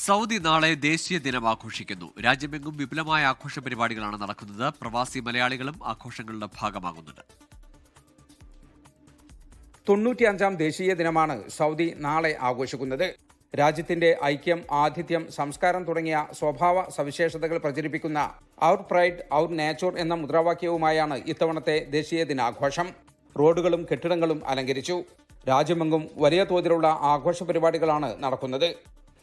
Saudi നാളെ ദേശീയ ദിനം ആഘോഷിക്കുന്നു. രാജ്യമെങ്ങും വിപുലമായ ആഘോഷ പരിപാടികളാണ് നടക്കുന്നത്. പ്രവാസി മലയാളികളും ആഘോഷങ്ങളുടെ ഭാഗമാകുന്നുണ്ട്. 95-ാം ദേശീയ ദിനമാണ് സൗദി നാളെ ആഘോഷിക്കുന്നത്. രാജ്യത്തിന്റെ ഐക്യം, ആതിഥ്യം, സംസ്കാരം തുടങ്ങിയ സ്വഭാവ സവിശേഷതകൾ പ്രചരിപ്പിക്കുന്ന ഔർ പ്രൈഡ് ഔർ നേച്ചർ എന്ന മുദ്രാവാക്യവുമായാണ് ഇത്തവണത്തെ ദേശീയ ദിനാഘോഷം. റോഡുകളും കെട്ടിടങ്ങളും അലങ്കരിച്ചു. രാജ്യമെങ്ങും വലിയ തോതിലുള്ള ആഘോഷ പരിപാടികളാണ് നടക്കുന്നത്.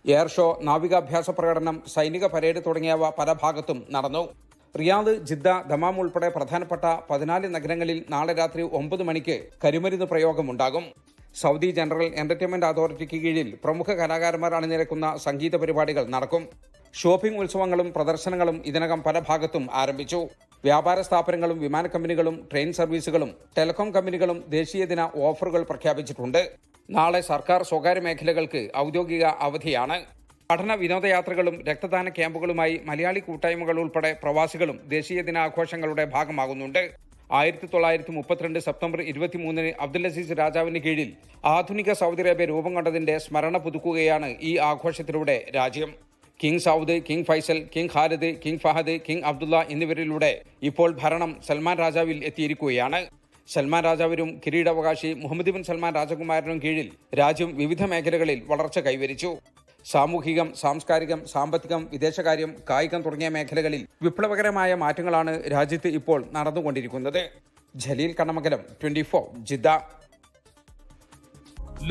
എയർ ഷോ, നാവികാഭ്യാസ പ്രകടനം, സൈനിക പരേഡ് തുടങ്ങിയവ പല ഭാഗത്തും നടന്നു. റിയാദ്, ജിദ്ദ, ദമാം ഉൾപ്പെടെ പ്രധാനപ്പെട്ട 14 നഗരങ്ങളിൽ നാളെ രാത്രി 9 മണിക്ക് കരിമരുന്ന് പ്രയോഗമുണ്ടാകും. സൗദി ജനറൽ എന്റർടൈൻമെന്റ് അതോറിറ്റിക്ക് കീഴിൽ പ്രമുഖ കലാകാരന്മാർ അണിനിരക്കുന്ന സംഗീത പരിപാടികൾ നടക്കും. ഷോപ്പിംഗ് ഉത്സവങ്ങളും പ്രദർശനങ്ങളും ഇതിനകം പല ഭാഗത്തും ആരംഭിച്ചു. വ്യാപാര സ്ഥാപനങ്ങളും വിമാന കമ്പനികളും ട്രെയിൻ സർവീസുകളും ടെലികോം കമ്പനികളും ദേശീയ ദിന ഓഫറുകൾ പ്രഖ്യാപിച്ചിട്ടുണ്ട്. നാളെ സർക്കാർ സ്വകാര്യ മേഖലകൾക്ക് ഔദ്യോഗിക അവധിയാണ്. പഠന വിനോദയാത്രകളും രക്തദാന ക്യാമ്പുകളുമായി മലയാളി കൂട്ടായ്മകൾ ഉൾപ്പെടെ പ്രവാസികളും ദേശീയ ദിനാഘോഷങ്ങളുടെ ഭാഗമാകുന്നുണ്ട്. 1932 സെപ്റ്റംബർ 23 അബ്ദുൽ അസീസ് രാജാവിന് കീഴിൽ ആധുനിക സൗദി അറേബ്യ രൂപം കൊണ്ടതിന്റെ സ്മരണ പുതുക്കുകയാണ് ഈ ആഘോഷത്തിലൂടെ രാജ്യം. King Saud, king Faisal, king Khalid, king Fahd, king Abdullah എന്നിവരിലൂടെ ഇപ്പോൾ ഭരണം സൽമാൻ രാജാവിൽ എത്തിയിരിക്കുകയാണ്. സൽമാൻ രാജാവിനും കിരീടാവകാശി മുഹമ്മദ് ബിൻ സൽമാൻ രാജകുമാരനും കീഴിൽ രാജ്യം വിവിധ മേഖലകളിൽ വളർച്ച കൈവരിച്ചു. സാമൂഹികം, സാംസ്കാരികം, സാമ്പത്തികം, വിദേശകാര്യം, കായികം തുടങ്ങിയ മേഖലകളിൽ വിപ്ലവകരമായ മാറ്റങ്ങളാണ് രാജ്യത്ത് ഇപ്പോൾ നടന്നുകൊണ്ടിരിക്കുന്നത്. ജലീൽ കണ്ണമംഗലം, 24 ജിദ്ദ.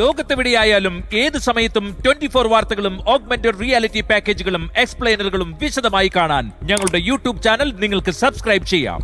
ലോകത്തെവിടെയായാലും ഏത് സമയത്തും 24 വാർത്തകളും ഓഗ്മെന്റഡ് റിയാലിറ്റി പാക്കേജുകളും എക്സ്പ്ലെയിനറുകളും വിശദമായി കാണാൻ ഞങ്ങളുടെ യൂട്യൂബ് ചാനൽ നിങ്ങൾക്ക് സബ്സ്ക്രൈബ് ചെയ്യാം.